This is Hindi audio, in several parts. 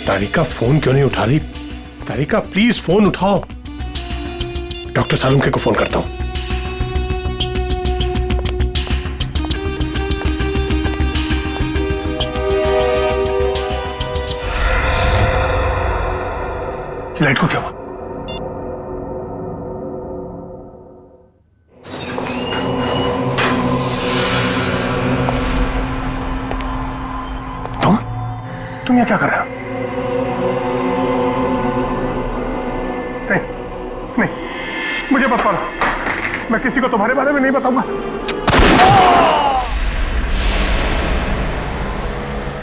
तारिका फोन क्यों नहीं उठा रही? तारिका प्लीज फोन उठाओ। डॉक्टर सालुंखे को फोन करता हूं। लाइट को क्या हुआ? तुम यहाँ क्या कर रहे हो? नहीं, मुझे मत मारो। मैं किसी को तुम्हारे बारे में नहीं बताऊंगा।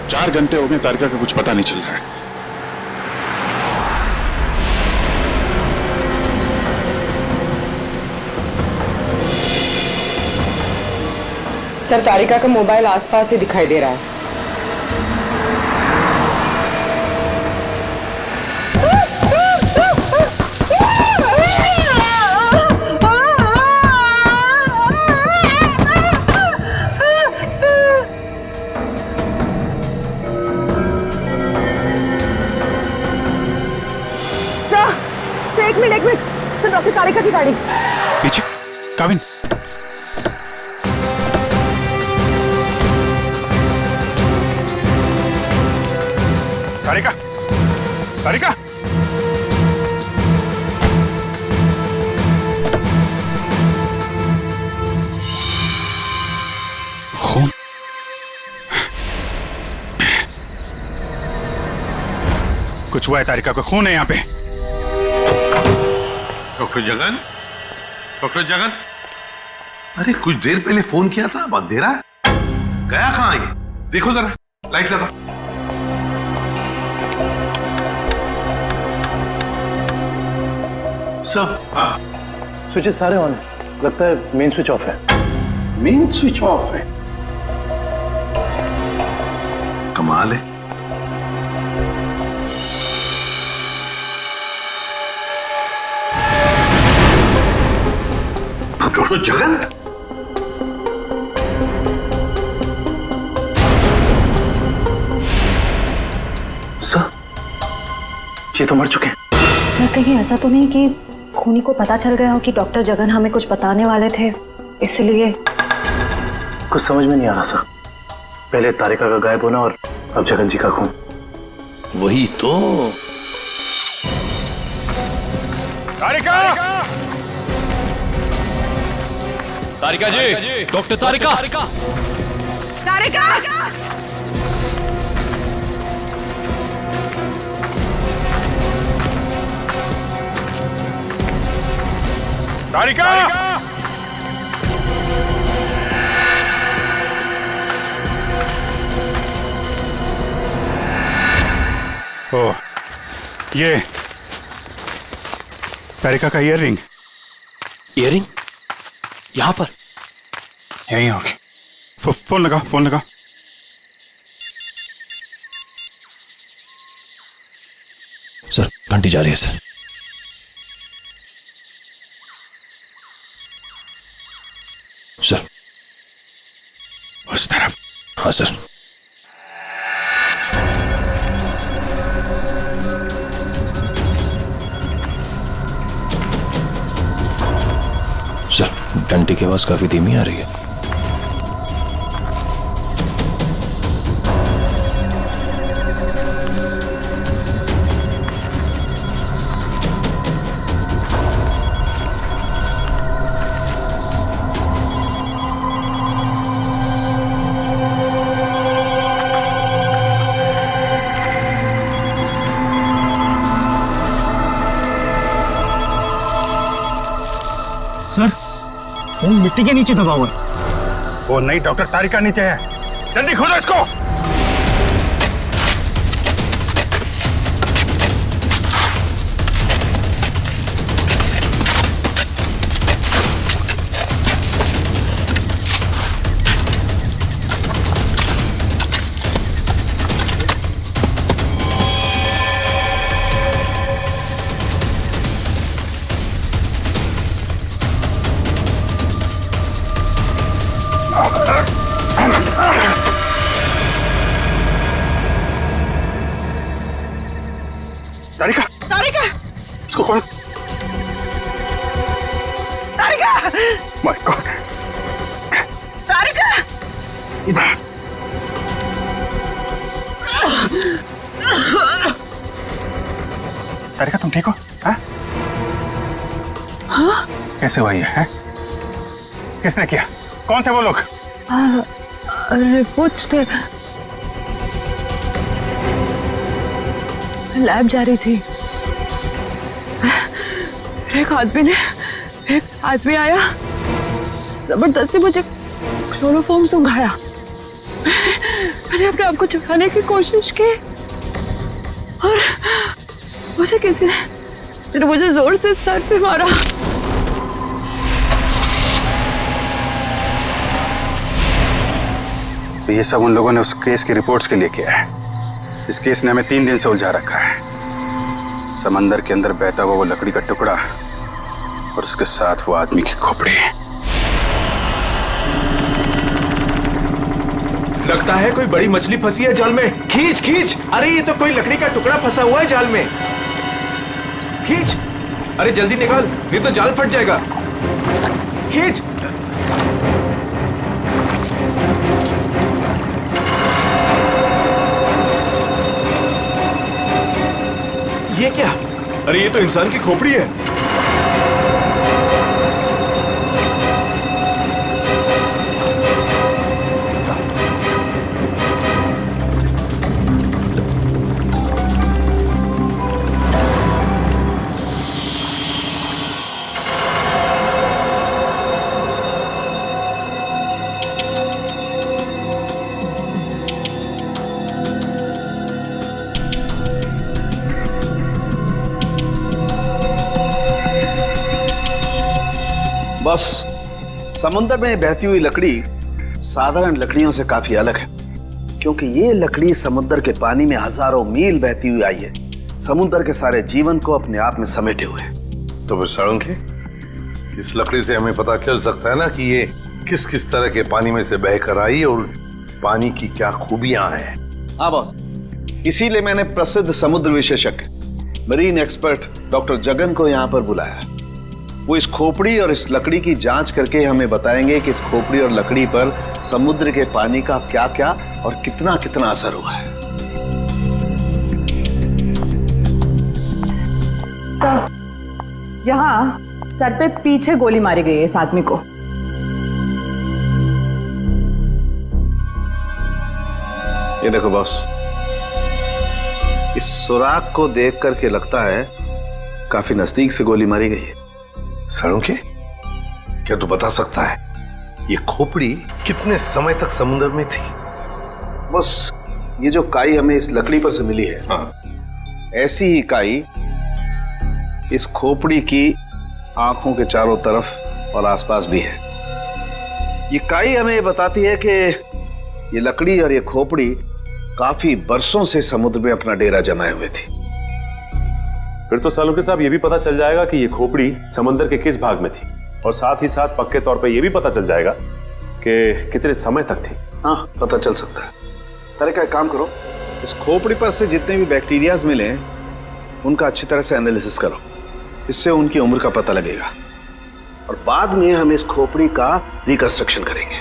4 घंटे हो गए, तारिका का कुछ पता नहीं चल रहा है। सर, तारिका का मोबाइल आसपास ही दिखाई दे रहा है। एक मिनट सर, डॉक्टर तारिका की गाड़ी पीछे। काविन, तारिका, तारिका, खून। कुछ हुआ है? तारिका को खून है यहाँ पे। डॉक्टर जगन, डॉक्टर जगन, अरे कुछ देर पहले फोन किया था, अब अंधेरा है, गया कहां ये? देखो जरा, लाइट लगा। सर, स्विचेस सारे ऑन है। लगता है मेन स्विच ऑफ है। मेन स्विच ऑफ है? कमाल है। डॉक्टर जगन, सर, ये तो मर चुके हैं। सर, कहीं ऐसा तो नहीं कि खूनी को पता चल गया हो कि डॉक्टर जगन हमें कुछ बताने वाले थे, इसलिए? कुछ समझ में नहीं आ रहा सर। पहले तारिका का गायब होना और अब जगन जी का खून। वही तो। तारिका, तारिका जी, डॉक्टर तारिका, तारिका! तारिका, ओ, ये तारिका का ईयररिंग। ईयररिंग यहां पर? यही होगी। फोन लगा, फोन लगा। सर, घंटी जा रही है सर। सर, उस तरफ। हाँ सर। सर, घंटी की आवाज काफी धीमी आ रही है। फोन मिट्टी के नीचे दबा हुआ है। वो नहीं, डॉक्टर तारिका नीचे है। जल्दी खोलो इसको। इसको कौन? तारिका! My God! तारिका! तारिका, तुम ठीक हो? हाँ? हाँ? कैसे हुआ ये है? किसने किया? कौन थे वो लोग? रिपोर्ट्स थे, लैब जा रही थी। एक आदमी आया, जबरदस्ती मुझे क्लोरोफॉर्म सुंघाया। मैंने अपने आप को छुड़ाने की कोशिश की और मुझे किसी ने मुझे जोर से सर पे मारा। तो ये सब उन लोगों ने उस केस की रिपोर्ट्स के लिए किया है। इस केस ने हमें 3 दिन से उलझा रखा है। समंदर के अंदर बहता हुआ वो लकड़ी का टुकड़ा और उसके साथ वो आदमी की खोपड़ी। लगता है कोई बड़ी मछली फंसी है जाल में। खींच खींच! अरे ये तो कोई लकड़ी का टुकड़ा फंसा हुआ है जाल में। खींच! अरे जल्दी निकाल, नहीं तो जाल फट जाएगा। खींच! ये क्या? अरे ये तो इंसान की खोपड़ी है। बस समुद्र में बहती हुई लकड़ी साधारण लकड़ियों से काफी अलग है, क्योंकि ये लकड़ी समुद्र के पानी में हजारों मील बहती हुई आई है, समुद्र के सारे जीवन को अपने आप में समेटे हुए। तो फिर साळुंखे, इस लकड़ी से हमें पता चल सकता है ना कि ये किस किस तरह के पानी में से बहकर आई और पानी की क्या खूबियां हैं। हाँ बॉस, इसीलिए मैंने प्रसिद्ध समुद्र विशेषज्ञ मरीन एक्सपर्ट डॉक्टर जगन को यहाँ पर बुलाया। वो इस खोपड़ी और इस लकड़ी की जांच करके हमें बताएंगे कि इस खोपड़ी और लकड़ी पर समुद्र के पानी का क्या क्या और कितना कितना असर हुआ है। तो यहाँ सर पे पीछे गोली मारी गई है इस आदमी को। ये देखो बॉस, इस सुराग को देख करके लगता है काफी नजदीक से गोली मारी गई है। साळुंखे, क्या तू बता सकता है ये खोपड़ी कितने समय तक समुद्र में थी? बस ये जो काई हमें इस लकड़ी पर से मिली है, हाँ। ऐसी ही काई इस खोपड़ी की आंखों के चारों तरफ और आसपास भी है। ये काई हमें ये बताती है कि ये लकड़ी और ये खोपड़ी काफी बरसों से समुद्र में अपना डेरा जमाए हुए थी। फिर तो साळुंखे साहब ये भी पता चल जाएगा कि ये खोपड़ी समंदर के किस भाग में थी, और साथ ही साथ पक्के तौर पे ये भी पता चल जाएगा कि कितने समय तक थी। हाँ, पता चल सकता है। तारिका, एक काम करो, इस खोपड़ी पर से जितने भी बैक्टीरियाज मिले उनका अच्छी तरह से एनालिसिस करो, इससे उनकी उम्र का पता लगेगा और बाद में हम इस खोपड़ी का रिकंस्ट्रक्शन करेंगे।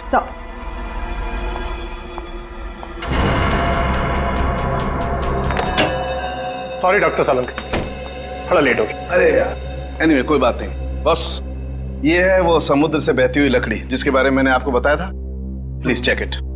सॉरी डॉक्टर साळुंखे, थोड़ा लेट हो गया। अरे यार, एनीवे कोई बात नहीं। बस ये है वो समुद्र से बहती हुई लकड़ी जिसके बारे में मैंने आपको बताया था। Please check it.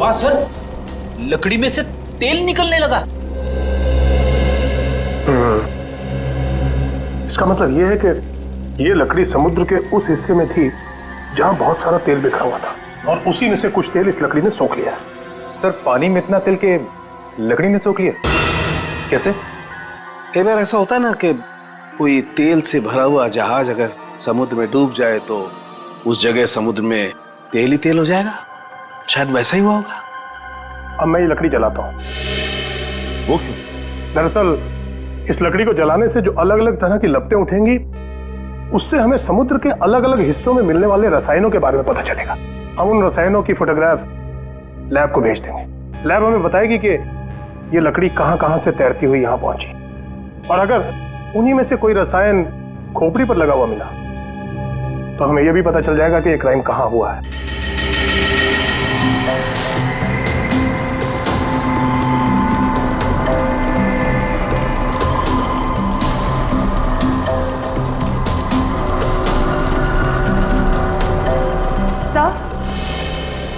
वाह सर, लकड़ी में से तेल निकलने लगा। इसका मतलब ये है कि ये लकड़ी समुद्र के उस हिस्से में थी जहां बहुत सारा तेल बिखरा हुआ था, और उसी में से कुछ तेल इस लकड़ी ने सोख लिया। सर, पानी में इतना तेल के लकड़ी ने सोख लिया, कैसे? कई बार ऐसा होता है ना कि कोई तेल से भरा हुआ जहाज अगर समुद्र में डूब जाए तो उस जगह समुद्र में तेल ही तेल हो जाएगा। शायद वैसा ही हुआ होगा। अब मैं ये लकड़ी जलाता हूँ। वो क्यों? दरअसल इस लकड़ी को जलाने से जो अलग अलग तरह की लपटें उठेंगी, उससे हमें समुद्र के अलग अलग हिस्सों में मिलने वाले रसायनों के बारे में पता चलेगा। हम उन रसायनों की फोटोग्राफ लैब को भेज देंगे। लैब हमें बताएगी कि ये लकड़ी कहां कहां से तैरती हुई यहां पहुंची, और अगर उन्हीं में से कोई रसायन खोपड़ी पर लगा हुआ मिला तो हमें यह भी पता चल जाएगा कि ये क्राइम कहां हुआ है।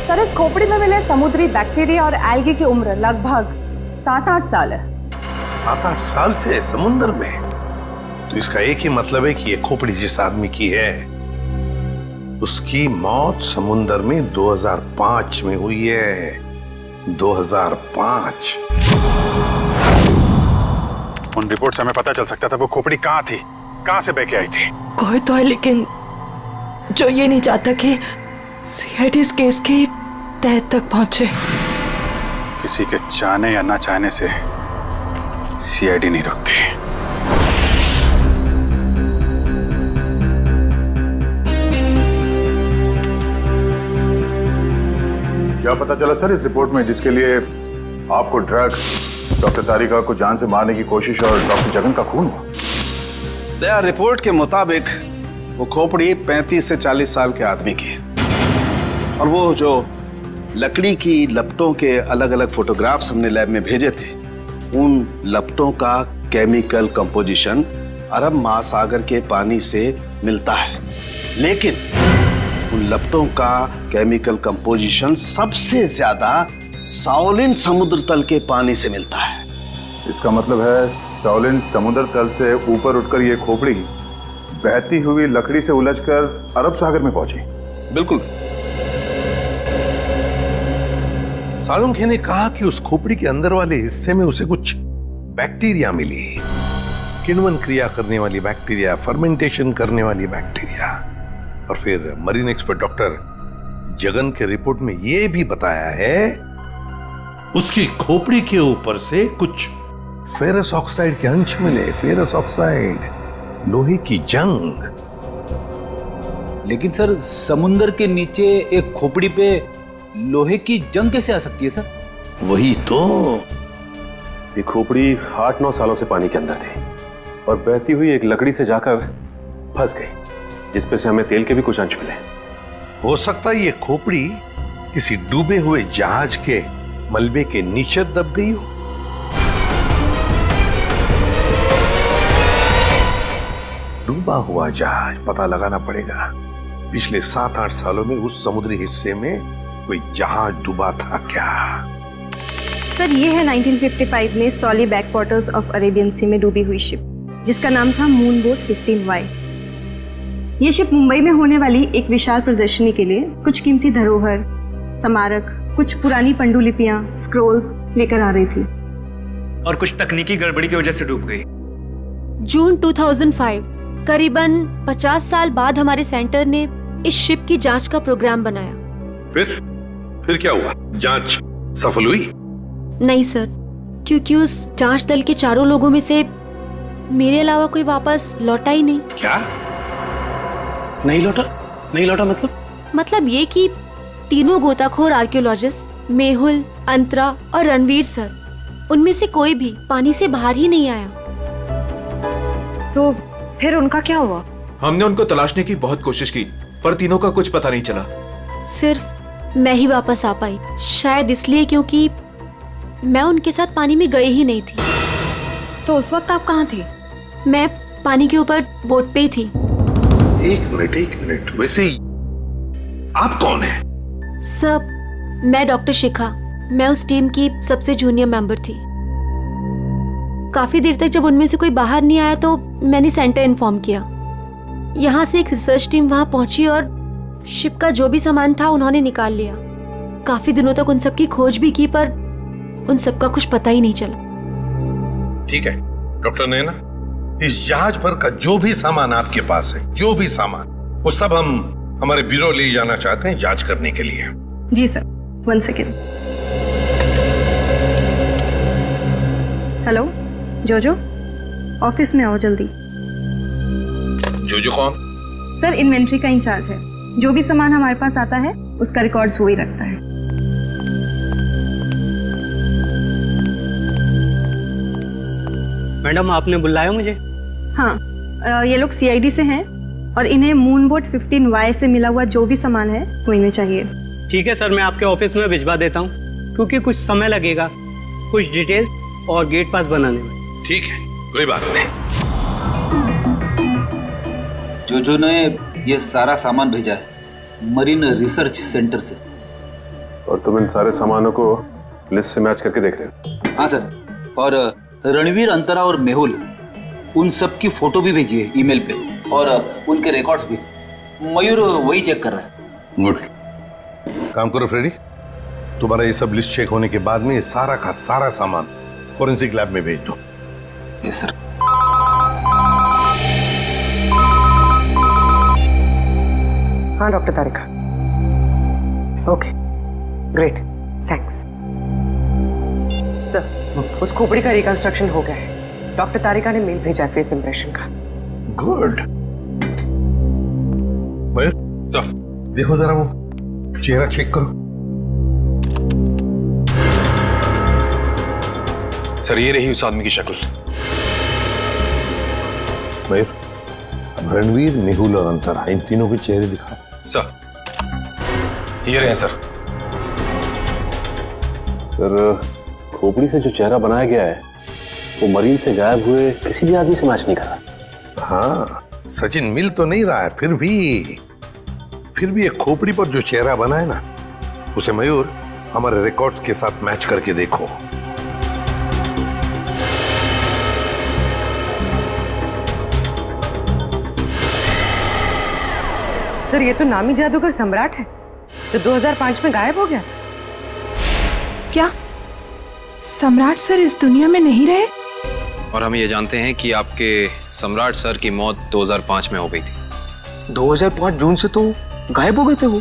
सर, इस खोपड़ी में मिले समुद्री बैक्टीरिया और एल्गी की उम्र लगभग 7-8 साल है। 7-8 साल से समुद्र में? तो इसका एक ही मतलब है कि ये खोपड़ी जिस आदमी की है उसकी मौत समुद्र में 2005 में हुई है। 2005। उन रिपोर्ट से हमें पता चल सकता था वो खोपड़ी कहाँ थी, कहाँ से बह के आई थी। कोई तो है लेकिन जो ये नहीं चाहता कि सीआईडी इस केस की तह तक पहुंचे। किसी के चाहने या ना चाहने से सीआईडी नहीं रुकती। क्या पता चला सर इस रिपोर्ट में, जिसके लिए आपको ड्रग्स, डॉक्टर तारिका को जान से मारने की कोशिश और डॉक्टर जगन का खून हुआ? दया रिपोर्ट के मुताबिक वो खोपड़ी 35 से 40 साल के आदमी की है, और वो जो लकड़ी की लपटों के अलग अलग फोटोग्राफ्स हमने लैब में भेजे थे, उन लपटों का केमिकल कंपोजिशन अरब महासागर के पानी से मिलता है, लेकिन उन लपटों का केमिकल कंपोजिशन सबसे ज्यादा साओलिन समुद्र तल के पानी से मिलता है। इसका मतलब है साओलिन समुद्र तल से ऊपर उठकर ये खोपड़ी बहती हुई लकड़ी से उलझकर अरब सागर में पहुंची। बिल्कुल। सालुंखे ने कहा कि उस खोपड़ी के अंदर वाले हिस्से में उसे कुछ बैक्टीरिया मिली, किण्वन क्रिया करने वाली बैक्टीरिया, फर्मेंटेशन करने वाली बैक्टीरिया। और फिर मरीन एक्सपर्ट डॉक्टर जगन के रिपोर्ट में यह भी बताया है उसकी खोपड़ी के ऊपर से कुछ फेरस ऑक्साइड के अंश मिले। फेरस ऑक्साइड, लोहे की जंग। लेकिन सर, समुद्र के नीचे एक खोपड़ी पे लोहे की जंग कैसे आ सकती है सर? वही तो। ये खोपड़ी 8-9 सालों से पानी के अंदर थी और बहती हुई एक लकड़ी से जाकर फंस गई, जिसपे से हमें तेल के भी कुछ अंश मिले। हो सकता है ये खोपड़ी किसी डूबे हुए जहाज के मलबे के नीचे दब गई हो। डूबा हुआ जहाज, पता लगाना पड़ेगा पिछले 7-8 सालों में उस समुद्री हिस्से में कोई जहाज डूबा था क्या। सर, ये है 1955 में सॉली बैकवाटर्स ऑफ अरेबियन सी में डूबी हुई शिप, जिसका नाम था मून बोट 15Y। ये शिप मुंबई में होने वाली एक विशाल प्रदर्शनी के लिए कुछ कीमती धरोहर, स्मारक, कुछ पुरानी पंडुलिपियां, स्क्रोल्स लेकर आ रही थी, और कुछ तकनीकी गड़बड़ी की वजह से डूब गई। जून 2005, करीबन 50 साल बाद हमारे सेंटर ने इस शिप की जांच का प्रोग्राम बनाया। फिर क्या हुआ? जांच सफल हुई? नहीं सर, क्योंकि उस जांच दल के चारों लोगों में से मेरे अलावा कोई वापस लौटा ही नहीं। क्या? नहीं लौटा मतलब ये कि तीनों गोताखोर आर्कियोलॉजिस्ट, मेहुल, अंतरा और रणवीर सर, उनमें से कोई भी पानी से बाहर ही नहीं आया। तो फिर उनका क्या हुआ? हमने उनको तलाशने की बहुत कोशिश की, पर तीनों का कुछ पता नहीं चला। सिर्फ मैं ही वापस आ पाई, शायद इसलिए क्योंकि मैं उनके साथ पानी में गई ही नहीं थी। तो उस वक्त आप कहाँ थे? मैं पानी के ऊपर बोट पे ही थी। एक मिनट, वैसे ही आप कौन है? सब मैं डॉक्टर शिखा, मैं उस टीम की सबसे जूनियर मेंबर थी। काफी देर तक जब उनमें से कोई बाहर नहीं आया तो मैंने सेंटर इन्फॉर्म किया। यहाँ से एक रिसर्च टीम वहां पहुंची और शिप का जो भी सामान था उन्होंने निकाल लिया। काफी दिनों तक उन सबकी खोज भी की पर उन सबका कुछ पता ही नहीं चला। ठीक है डॉक्टर नैना, इस जहाज पर का जो भी सामान आपके पास है, जो भी सामान, वो सब हम हमारे ब्यूरो ले जाना चाहते हैं जांच करने के लिए। जी सर, 1 सेकेंड। हेलो जोजो, ऑफिस में आओ जल्दी। जोजो कौन? सर इन्वेंट्री का इंचार्ज है। जो भी सामान हमारे पास आता है उसका रिकॉर्ड्स वो ही रखता है। मैडम आपने बुलाया मुझे? हाँ, ये लोग सीआईडी से हैं और इन्हें मून बोट 15Y से मिला हुआ जो भी सामान है वो इन्हें चाहिए। ठीक है सर, मैं आपके ऑफिस में भिजवा देता हूँ, क्योंकि कुछ समय लगेगा कुछ डिटेल और गेट पास बनाने में। ठीक है, कोई बात नहीं। जो ने ये सारा सामान भेजा है मरीन रिसर्च सेंटर से। और तुम इन सारे सामानों को लिस्ट से मैच करके देख रहे हो? हाँ सर, और रणवीर, अंतरा और मेहुल, उन सब की फोटो भी भेजी है ईमेल पे और उनके रिकॉर्ड्स भी। मयूर वही चेक कर रहा है। गुड, काम करो फ्रेडी, तुम्हारा ये सब लिस्ट चेक होने के बाद में ये सारा का सारा सामान फॉरेंसिक लैब में भेज दो। Yes sir. हाँ डॉक्टर तारिका, ओके ग्रेट, थैंक्स सर। उस खोपड़ी का रिकंस्ट्रक्शन हो गया है। डॉक्टर तारिका ने मेल भेजा है फेस इंप्रेशन का। गुड। मयूर सर, देखो जरा वो चेहरा चेक करो। सर ये रही उस आदमी की शक्ल। मयूर, अब रणवीर, मेहुल और अंतरा, इन तीनों के चेहरे दिखाओ। सर ये रहे सर। सर खोपड़ी से जो चेहरा बनाया गया है वो मरीन से गायब हुए किसी भी आदमी से मैच नहीं करा। हाँ, सचिन मिल तो नहीं रहा है, फिर भी एक खोपड़ी पर जो चेहरा बना है ना, उसे मयूर हमारे रिकॉर्ड्स के साथ मैच करके देखो। सर ये तो नामी जादूगर सम्राट है जो 2005 में गायब हो गया। क्या सम्राट सर इस दुनिया में नहीं रहे? और हम ये जानते हैं कि आपके सम्राट सर की मौत 2005 में हो गई थी। 2005 जून से तो गायब हो गए थे वो।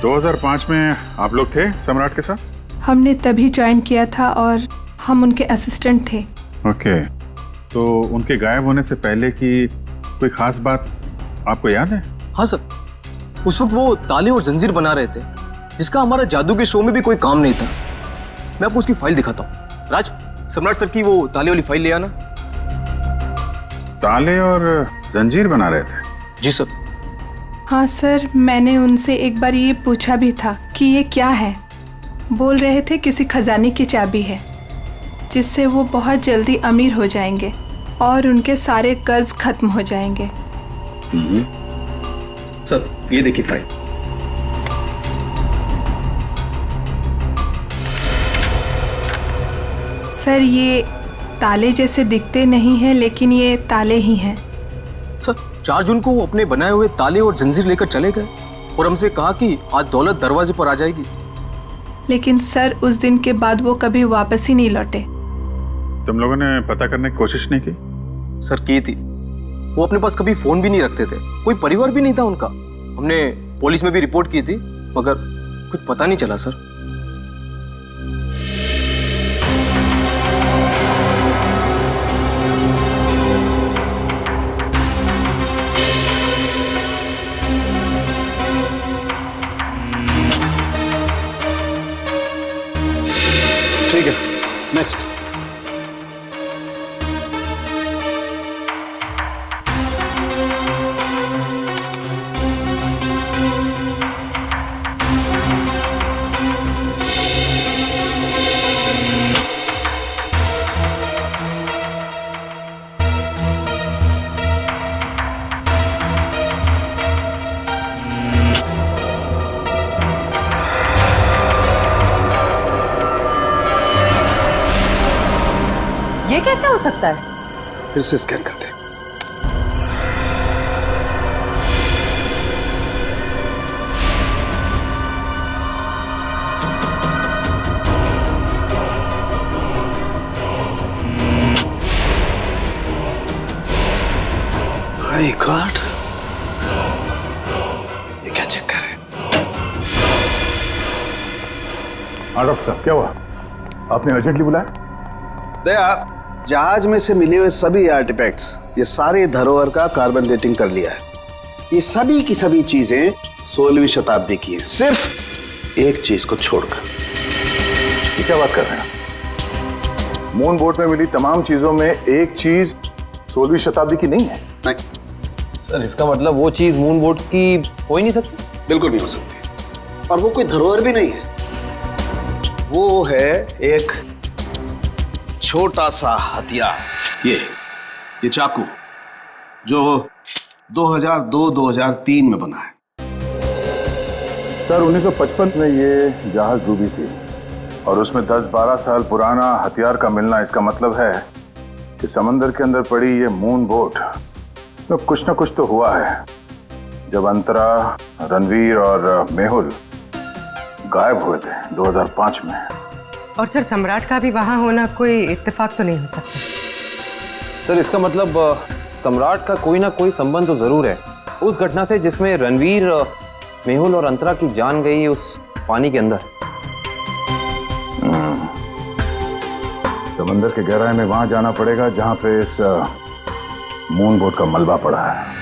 2005 में आप लोग थे सम्राट के साथ? हमने तभी ज्वाइन किया था और हम उनके असिस्टेंट थे। ओके, तो उनके गायब होने से पहले की कोई खास बात आपको याद है? हाँ सर, उस वक्त वो ताले और जंजीर बना रहे थे जिसका हमारा जादू के शो में भी कोई काम नहीं था। मैं आपको उसकी फाइल दिखाता हूँ। राज, सम्राट सर की वो ताले वाली फाइल ले आना। ताले और जंजीर बना रहे थे? जी सर। हाँ सर, मैंने उनसे एक बार ये पूछा भी था कि ये क्या है। बोल रहे थे किसी खजाने की चाबी है जिससे वो बहुत जल्दी अमीर हो जाएंगे और उनके सारे कर्ज खत्म हो जाएंगे। सर ये देखिए फाइल। सर ये ताले जैसे दिखते नहीं हैं, लेकिन ये ताले ही हैं। सर 4 जून को वो अपने बनाए हुए ताले और जंजीर लेकर चले गए और हमसे कहा कि आज दौलत दरवाजे पर आ जाएगी। लेकिन सर उस दिन के बाद वो कभी वापस ही नहीं लौटे। तुम लोगों ने पता करने की कोशिश नहीं की? सर की थी, वो अपने पास कभी फोन भी नहीं रखते थे, कोई परिवार भी नहीं था उनका। हमने पुलिस में भी रिपोर्ट की थी मगर कुछ पता नहीं चला सर। ठीक है, नेक्स्ट। ये कैसे हो सकता है? फिर से स्कैन करते हैं। माय गॉड, ये क्या चक्कर है? हाँ डॉक्टर साहब, क्या हुआ? आपने अर्जेंटली बुलाया? दया, जहाज में से मिले हुए सभी आर्टिफैक्ट्स, ये सारे धरोहर का कार्बन डेटिंग कर लिया है। ये सभी की सभी चीजें 16वीं शताब्दी की हैं, सिर्फ एक चीज को छोड़कर। ये क्या बात कर रहे हैं? मून बोट में मिली तमाम चीजों में एक चीज 16वीं शताब्दी की नहीं है? नहीं सर, इसका मतलब वो चीज मून बोट की हो ही नहीं सकती? बिल्कुल नहीं हो सकती। और वो कोई धरोहर भी नहीं है, वो है एक छोटा सा हथियार। ये चाकू जो 2002-2003 में बना है। सर 1955 में ये जहाज डूबी थी और उसमें 10-12 साल पुराना हथियार का मिलना, इसका मतलब है कि समंदर के अंदर पड़ी ये मून बोट में कुछ ना कुछ तो हुआ है। जब अंतरा, रणवीर और मेहुल गायब हुए थे 2005 में। और सर सम्राट का भी वहां होना कोई इत्तेफाक तो नहीं हो सकता। सर इसका मतलब सम्राट का कोई ना कोई संबंध तो जरूर है उस घटना से जिसमें रणवीर, मेहुल और अंतरा की जान गई उस पानी के अंदर। समंदर के गहराई में वहां जाना पड़ेगा जहां पे इस मून बोट का मलबा पड़ा है।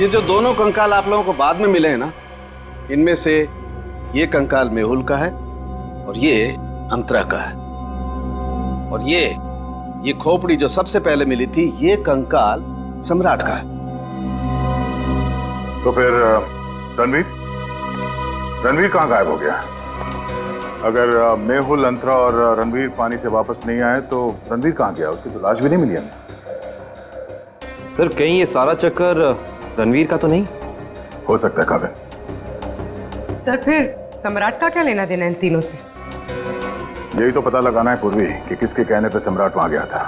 ये जो दोनों कंकाल आप लोगों को बाद में मिले हैं ना, इनमें से ये कंकाल मेहुल का है और ये अंतरा का है। और ये खोपड़ी जो सबसे पहले मिली थी, ये कंकाल सम्राट का है। तो फिर रणवीर कहाँ गायब हो गया? अगर मेहुल, अंतरा और रणवीर पानी से वापस नहीं आए तो रणवीर कहाँ गया? उसकी तो लाश भी नहीं मिली हमें। सर कहीं ये सारा चक्कर रणवीर का तो नहीं हो सकता है काबिल। सर फिर सम्राट का क्या लेना देना इन तीनों से? यही तो पता लगाना है पूर्वी कि किसके कहने पे सम्राट वहां गया था,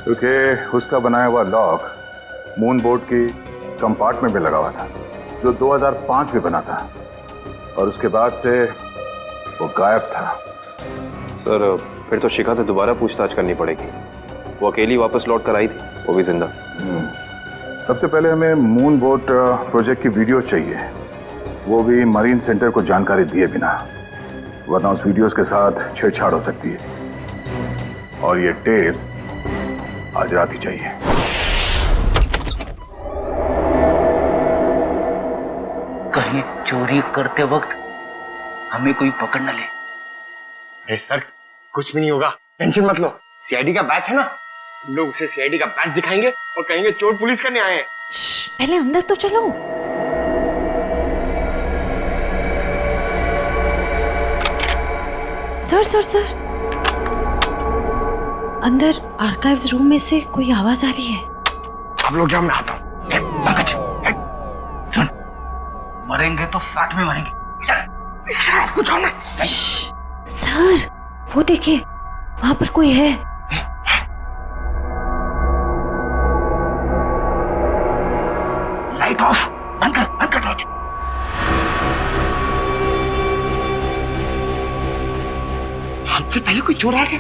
क्योंकि उसका बनाया हुआ लॉक मून बोट की कंपार्टमेंट में लगा हुआ था, जो 2005 में बना था, और उसके बाद से वो गायब था। सर फिर तो शिखा से दोबारा पूछताछ करनी पड़ेगी। वो अकेली वापस लौट कर आई थी, वो भी जिंदा। सबसे पहले हमें मून बोट प्रोजेक्ट की वीडियो चाहिए, वो भी मरीन सेंटर को जानकारी दिए बिना, वरना उस वीडियोस के साथ छेड़छाड़ हो सकती है। और ये टेप आज रात ही चाहिए। कहीं चोरी करते वक्त हमें कोई पकड़ न ले। अरे सर, कुछ भी नहीं होगा, टेंशन मत लो। सीआईडी का बैच है ना, हम लोग उसे सीआईडी का बैच दिखाएंगे और कहेंगे चोर पुलिस करने आए हैं। पहले अंदर तो चलो। सर अंदर आर्काइव्स रूम में से कोई आवाज आ रही है। आप लोग जाओ, मैं आता हूँ। पंकज, सुन, मरेंगे तो साथ में मरेंगे। चल, आपको जाओ ना। सर वो देखिए, वहां पर कोई है। लाइट ऑफ, बंद कर टॉर्च। हमसे पहले कोई चोर आ गया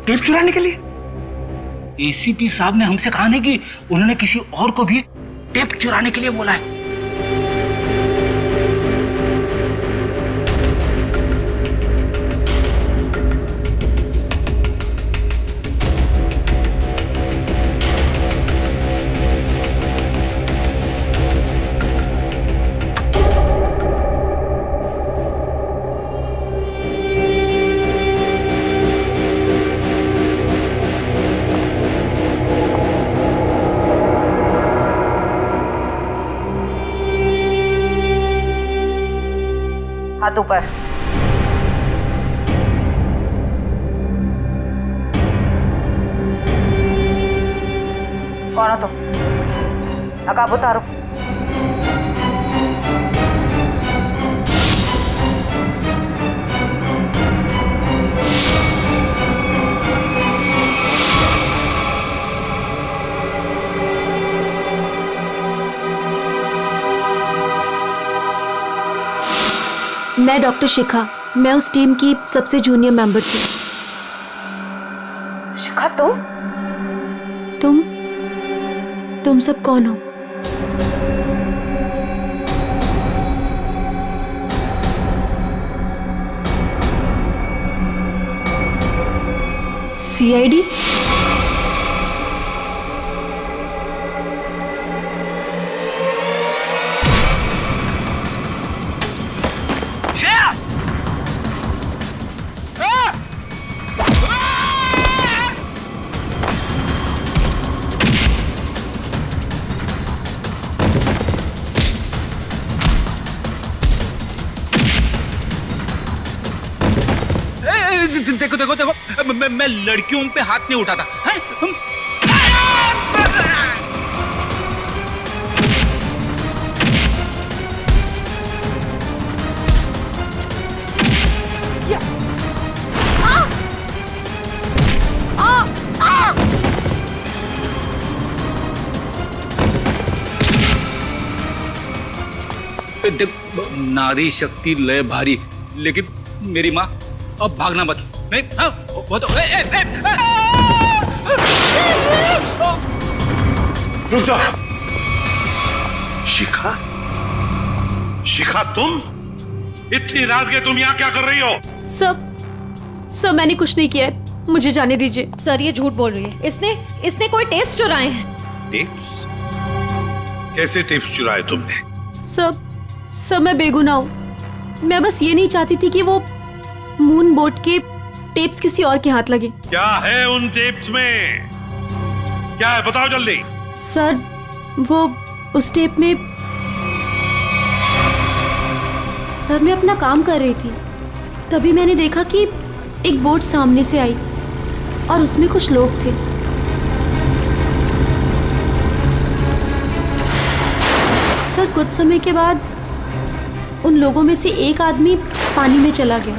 टेप चुराने के लिए। एसीपी साहब ने हमसे कहा नहीं कि उन्होंने किसी और को भी टेप चुराने के लिए बोला है। हाथ ऊपर। कौन हो तुम? नकाब उतारो। मैं डॉक्टर शिखा, मैं उस टीम की सबसे जूनियर मेंबर थी। शिखा तुम सब कौन हो? सीआईडी? देखो, मैं लड़कियों पे हाथ नहीं उठाता। नारी शक्ति लय भारी, लेकिन मेरी माँ अब भागना मत। नहीं, हाँ, वो तो रुक जा। शिखा तुम इतनी रात के तुम यहाँ क्या कर रही हो? सब मैंने कुछ नहीं किया है, मुझे जाने दीजिए। सर ये झूठ बोल रही है, इसने कोई टेप्स चुराए हैं। टेप्स? कैसे टिप्स चुराए तुमने? सब मैं बेगुनाह हूँ। मैं बस ये नहीं चाहती थी कि वो मून बोट के टेप्स किसी और के हाथ लगे। क्या है उन टेप्स में? क्या है बताओ जल्दी। सर वो उस टेप में सर मैं अपना काम कर रही थी, तभी मैंने देखा कि एक बोट सामने से आई और उसमें कुछ लोग थे। सर कुछ समय के बाद उन लोगों में से एक आदमी पानी में चला गया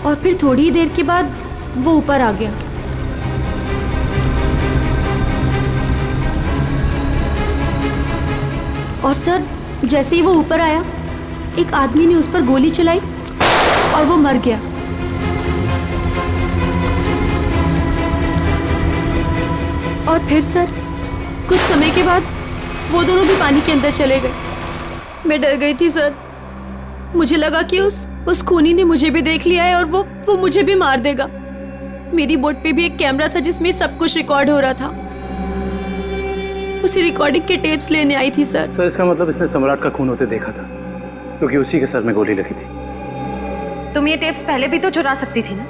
और फिर थोड़ी ही देर के बाद वो ऊपर आ गया। और सर जैसे ही वो ऊपर आया, एक आदमी ने उस पर गोली चलाई और वो मर गया। और फिर सर कुछ समय के बाद वो दोनों भी पानी के अंदर चले गए। मैं डर गई थी सर, मुझे लगा कि उस खूनी ने मुझे भी देख लिया है और वो मुझे भी मार देगा। मेरी बोट पे भी एक कैमरा था जिसमें सब कुछ रिकॉर्ड हो रहा था। उसी रिकॉर्डिंग के टेप्स लेने आई थी सर। सर इसका मतलब इसने सम्राट का खून होते देखा था, क्योंकि उसी के सर में गोली लगी थी। तुम ये टेप्स पहले भी तो चुरा सकती थी ना,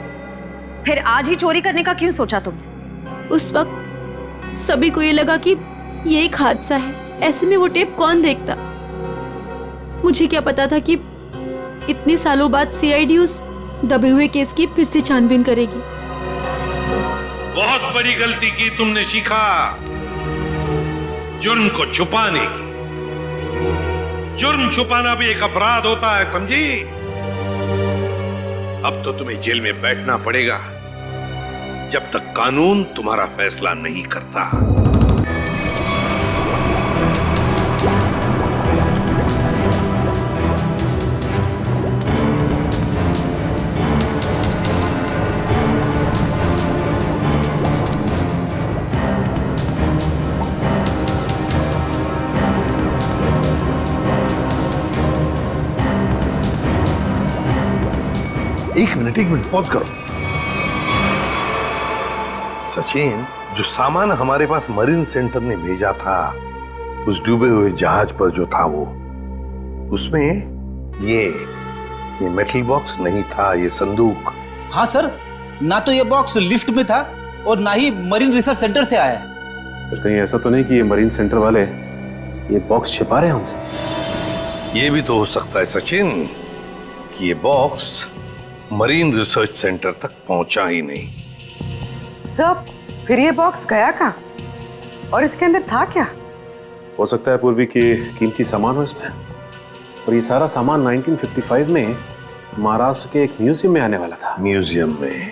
फिर आज ही चोरी करने का क्यों सोचा तुमने? उस वक्त सभी को ये लगा कि ये एक हादसा है, ऐसे में वो टेप कौन देखता। मुझे क्या पता था कि इतने सालों बाद सीआईडी उस दबे हुए केस की फिर से छानबीन करेगी। बहुत बड़ी गलती की तुमने शिखा, जुर्म को छुपाने की। जुर्म छुपाना भी एक अपराध होता है, समझी? अब तो तुम्हें जेल में बैठना पड़ेगा जब तक कानून तुम्हारा फैसला नहीं करता। एक मिनट पॉज करो। सचिन, जो सामान हमारे पास मरीन सेंटर ने भेजा था उस डूबे हुए जहाज पर जो था वो, उसमें ये मेटल बॉक्स नहीं था, ये संदूक। हाँ सर, ना तो ये बॉक्स लिफ्ट में था और ना ही मरीन रिसर्च सेंटर से आया है। फिर कहीं ऐसा तो नहीं कि ये मरीन सेंटर वाले ये बॉक्स छिपा रहे हैं हमसे? ये भी तो हो सकता है सचिन कि ये बॉक्स मरीन रिसर्च सेंटर तक पहुंचा ही नहीं। सब फिर ये बॉक्स गया कहाँ और इसके अंदर था क्या? हो सकता है पूर्वी की कीमती सामान हो इसमें, और ये सारा सामान 1955 में महाराष्ट्र के एक म्यूजियम में आने वाला था। म्यूजियम में?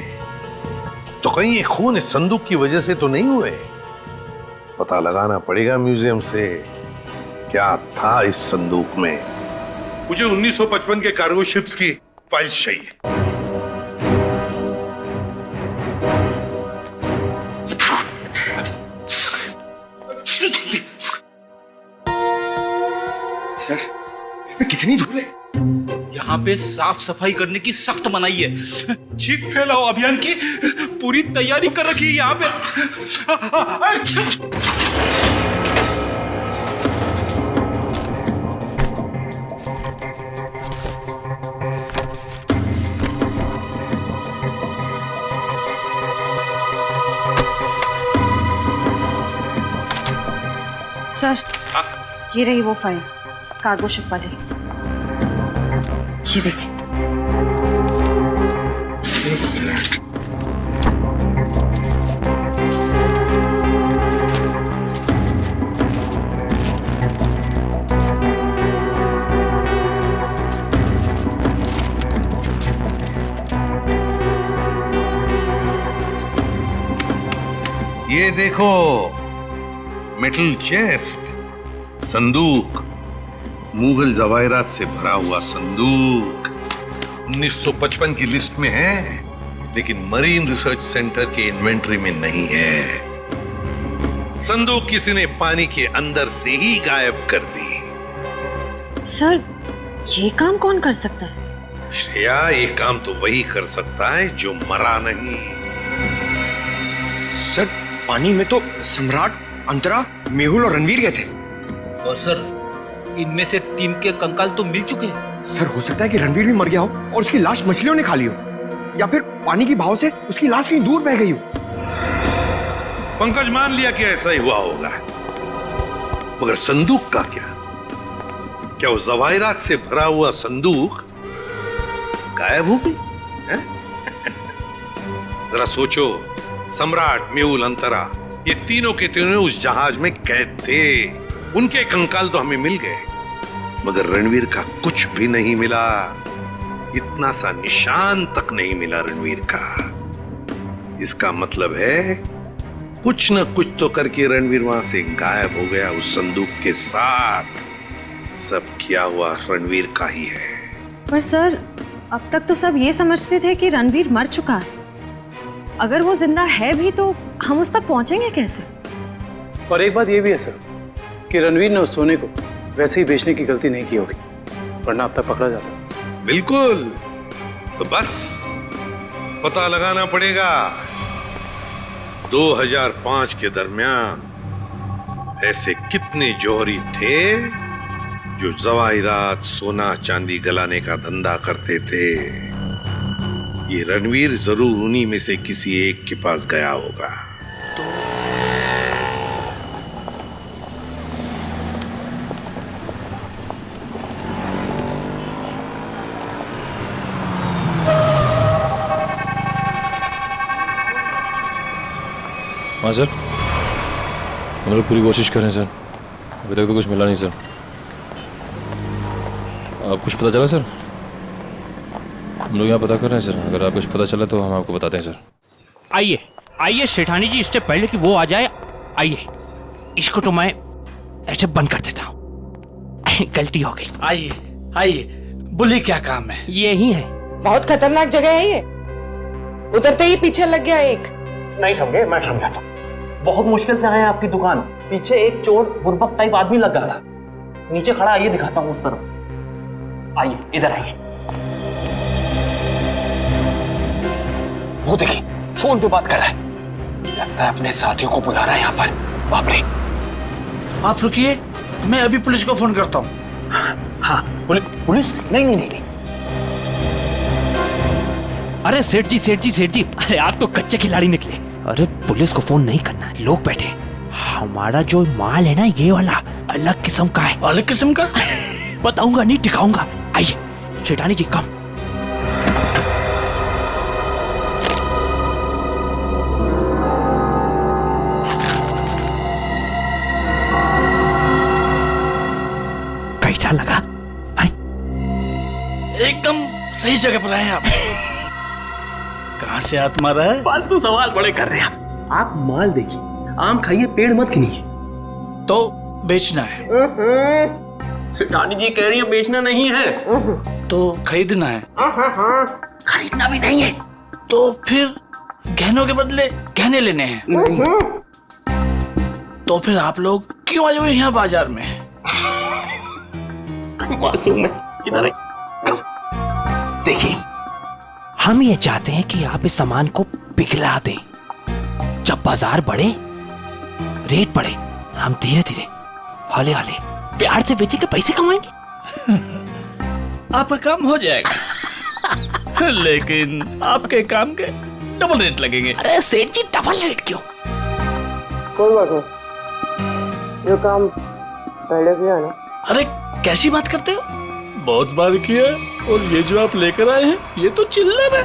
तो कहीं ये खून इस संदूक की वजह से तो नहीं हुए? पता लगाना पड़ेगा म्यूजियम से क्या था इस संदूक में। मुझे 1955 के कार्गो शिप्स की फाइल्स चाहिए। सर, कितनी धूल है? यहाँ पे साफ सफाई करने की सख्त मनाही है। चीख फैलाओ अभियान की पूरी तैयारी कर रखी है यहाँ पे। सर, ये रही वो फाइल कार्गो शिप वाली। ये देखिए। ये देखो, मेटल चेस्ट, संदूक, मुगल जवाहरात से भरा हुआ संदूक 1955 की लिस्ट में है, लेकिन मरीन रिसर्च सेंटर के इन्वेंटरी में नहीं है। संदूक किसी ने पानी के अंदर से ही गायब कर दी। सर, ये काम कौन कर सकता है? श्रेया, ये काम तो वही कर सकता है जो मरा नहीं। सर, पानी में तो सम्राट, अंतरा, मेहुल और रणवीर गए थे। और सर इनमें से 3 के कंकाल तो मिल चुके हैं। सर हो सकता है कि रणवीर भी मर गया हो और उसकी लाश मछलियों ने खा ली हो, या फिर पानी की बहाव से उसकी लाश कहीं दूर बह गई हो। पंकज मान लिया कि ऐसा ही हुआ होगा, मगर संदूक का क्या? क्या वो जवाहिरात से भरा हुआ संदूक गायब हो गई? जरा सोचो, सम्राट, मेहुल, अंतरा, ये तीनों के तीनों उस जहाज में कैद थे। उनके कंकाल तो हमें मिल गए, मगर रणवीर का कुछ भी नहीं मिला। इतना सा निशान तक नहीं मिला रणवीर का। इसका मतलब है कुछ न कुछ तो करके रणवीर वहां से गायब हो गया उस संदूक के साथ। सब किया हुआ रणवीर का ही है। पर सर, अब तक तो सब ये समझते थे कि रणवीर मर चुका है। अगर वो जिंदा है भी तो हम उस तक पहुंचेंगे कैसे? और एक बात ये भी है सर कि रणवीर ने उस सोने को वैसे ही बेचने की गलती नहीं की होगी, वरना अब तक पकड़ा जाता। बिल्कुल, तो बस पता लगाना पड़ेगा 2005 के दरमियान ऐसे कितने जौहरी थे जो जवाहिरात, सोना चांदी गलाने का धंधा करते थे। ये रणवीर जरूर उन्हीं में से किसी एक के पास गया होगा। हाँ सर, हम लोग पूरी कोशिश कर रहे हैं सर, अभी तक तो कुछ मिला नहीं सर। आप कुछ पता चला सर? हम लोग यहाँ पता कर रहे हैं सर, अगर आप कुछ पता चला तो हम आपको बताते हैं सर। आइए आइए सेठानी जी, इससे पहले कि वो आ जाए, आइए इसको तो मैं ऐसे बंद कर देता हूँ। गलती हो गई। आइए आइए, बोलिए क्या काम है? यही है। बहुत खतरनाक जगह है ये, उतरते ही पीछे लग गया एक। नहीं समझे, मैं समझाता हूँ। बहुत मुश्किल से आए आपकी दुकान, पीछे एक चोर बुर्बक टाइप आदमी लग गया था, नीचे खड़ा। आइए दिखाता हूँ उस तरफ। आइए इधर आइए। वो देखिए फोन पे बात कर रहा है, लगता है अपने साथियों को बुला रहा है यहाँ पर। बाप रे। आप रुकिए, मैं अभी पुलिस को फोन करता हूँ। हाँ पुलिस? नहीं नहीं नहीं। अरे सेठ जी सेठ जी सेठ जी, अरे आप तो कच्चे खिलाड़ी निकले। अरे पुलिस को फोन नहीं करना है, लोग बैठे। हमारा जो माल है ना, ये वाला अलग किस्म का है। अलग किस्म का? बताऊंगा नहीं, दिखाऊंगा। आइए सेठानी जी, कम। कैसा लगा? एकदम सही जगह पर आए आप। कहाँ से हाथ मारा है? फालतू सवाल बड़े कर रहे हैं आप। माल देखिए, आम खाइए, पेड़ मत गिनिए। तो बेचना है? सेठानी जी कह रही है बेचना नहीं है, तो खरीदना है? खरीदना भी नहीं है। तो फिर गहनों के बदले गहने लेने हैं? तो फिर आप लोग क्यों आए हुए यहाँ बाजार में? मासूम है, इधर देखिए, हम ये चाहते हैं कि आप इस सामान को पिघला दें। जब बाजार बढ़े, रेट बढ़े, हम धीरे धीरे हौले हौले प्यार से बेचे के पैसे कमाएंगे। आपका काम हो जाएगा, लेकिन आपके काम के डबल रेट लगेंगे। अरे सेठ जी, डबल रेट क्यों? कोई बात नहीं, जो काम पहले किया ना। अरे कैसी बात करते हो? बहुत बार किया, और ये जो आप लेकर आए हैं ये तो चिल्लर है।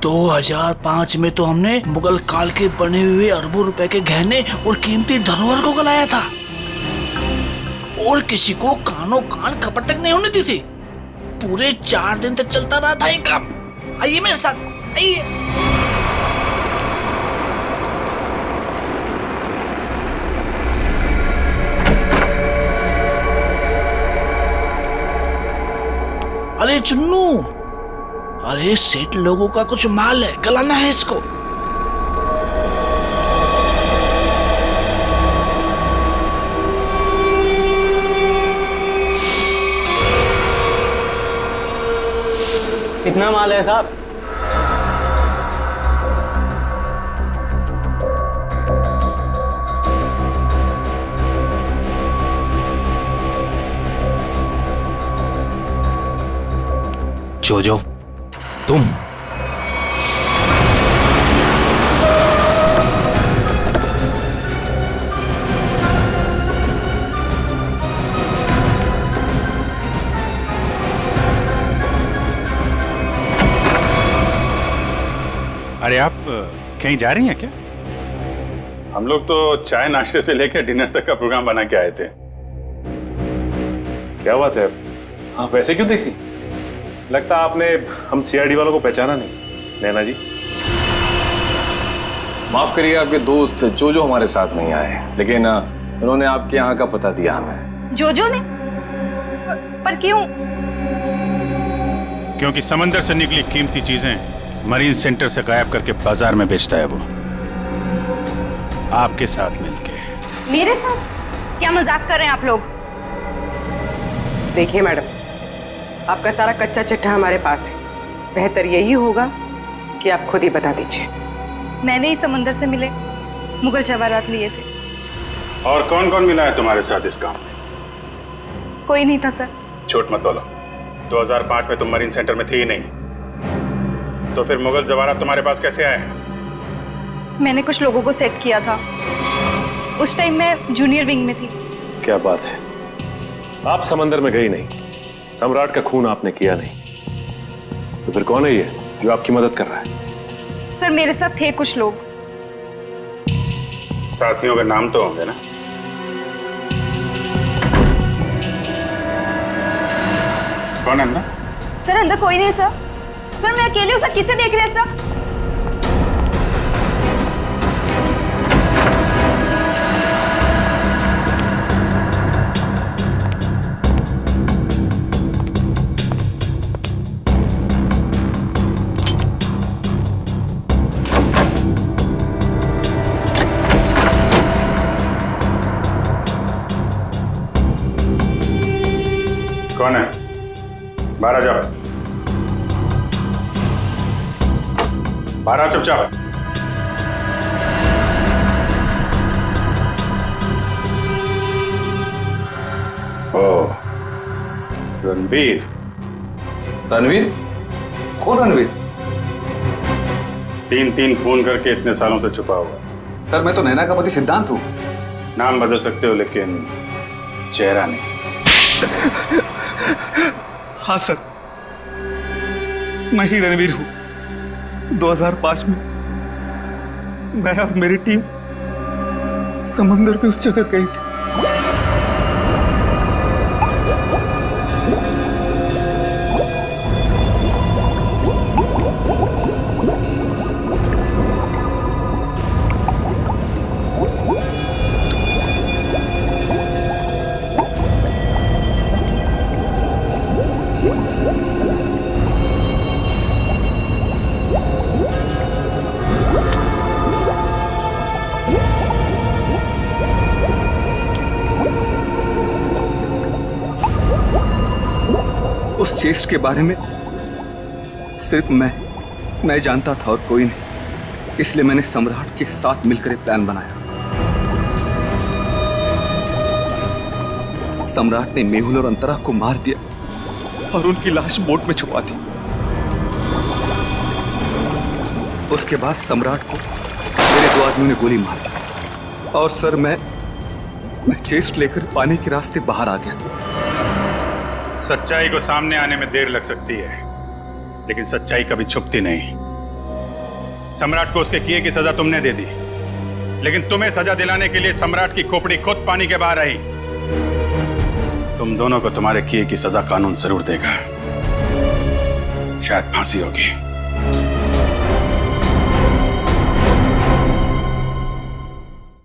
2005 में तो हमने मुगल काल के बने हुए अरबों रुपए के गहने और कीमती धरोहर को गलाया था, और किसी को कानों कान खबर तक नहीं होने दी थी। पूरे 4 दिन तक चलता रहा था ये काम। आइए मेरे साथ, आइए। अरे चुन्नू, अरे सेठ लोगों का कुछ माल है, गलाना है इसको। कितना माल है साहब? जोजो, तुम अरे आप कहीं जा रही हैं क्या? हम लोग तो चाय नाश्ते से लेकर डिनर तक का प्रोग्राम बना के आए थे। क्या बात है, आप वैसे क्यों देख रही? लगता आपने हम सीआईडी वालों को पहचाना नहीं। नैना जी, माफ करिए, आपके दोस्त जोजो हमारे साथ नहीं आए, लेकिन उन्होंने आपके यहाँ का पता दिया हमें। जोजो ने? पर क्यों? क्योंकि समंदर से निकली कीमती चीजें मरीन सेंटर से गायब करके बाजार में बेचता है वो, आपके साथ मिलके। मेरे साथ? क्या मजाक कर रहे हैं आप लोग? देखिए मैडम, आपका सारा कच्चा चिट्ठा हमारे पास है। बेहतर यही होगा कि आप खुद ही बता दीजिए। मैंने ही समंदर से मिले मुगल जवाहरात लिए थे। और कौन कौन मिला है तुम्हारे साथ इस काम में? कोई नहीं था सर। झूठ मत बोलो। 2005 में तुम मरीन सेंटर में थी ही नहीं, तो फिर मुगल जवाहरात तुम्हारे पास कैसे आए? मैंने कुछ लोगों को सेट किया था। उस टाइम मैं जूनियर विंग में थी। क्या बात है, आप समंदर में गई नहीं, सम्राट का खून आपने किया नहीं, तो फिर कौन है ये जो आपकी मदद कर रहा है? सर मेरे साथ थे कुछ लोग। साथियों के नाम तो होंगे ना? कौन है अंदर? सर अंदर कोई नहीं सर। सर मैं अकेली हूँ सर, किसे देख रहे हैं सर? कौन है? बाहर आ जाओ। बाहर आ चुपचाप। ओ, रणवीर। रणवीर? कौन रणवीर? 3 खून करके इतने सालों से छुपा हुआ। सर मैं तो नैना का पति सिद्धांत हूँ। नाम बदल सकते हो लेकिन चेहरा नहीं। हाँ सर, मैं ही रणवीर हूँ। 2005 में मैं और मेरी टीम समंदर पे उस जगह गई थी। उस चेस्ट के बारे में सिर्फ मैं जानता था और कोई नहीं, इसलिए मैंने सम्राट के साथ मिलकर एक प्लान बनाया। सम्राट ने मेहुल और अंतरा को मार दिया और उनकी लाश बोट में छुपा दी। उसके बाद सम्राट को मेरे 2 आदमियों ने गोली मार दी और सर मैं चेस्ट लेकर पानी के रास्ते बाहर आ गया। सच्चाई को सामने आने में देर लग सकती है, लेकिन सच्चाई कभी छुपती नहीं। सम्राट को उसके किए की सजा तुमने दे दी, लेकिन तुम्हें सजा दिलाने के लिए सम्राट की खोपड़ी खुद पानी के बाहर आई। तुम दोनों को तुम्हारे किए की सजा कानून जरूर देगा, शायद फांसी होगी।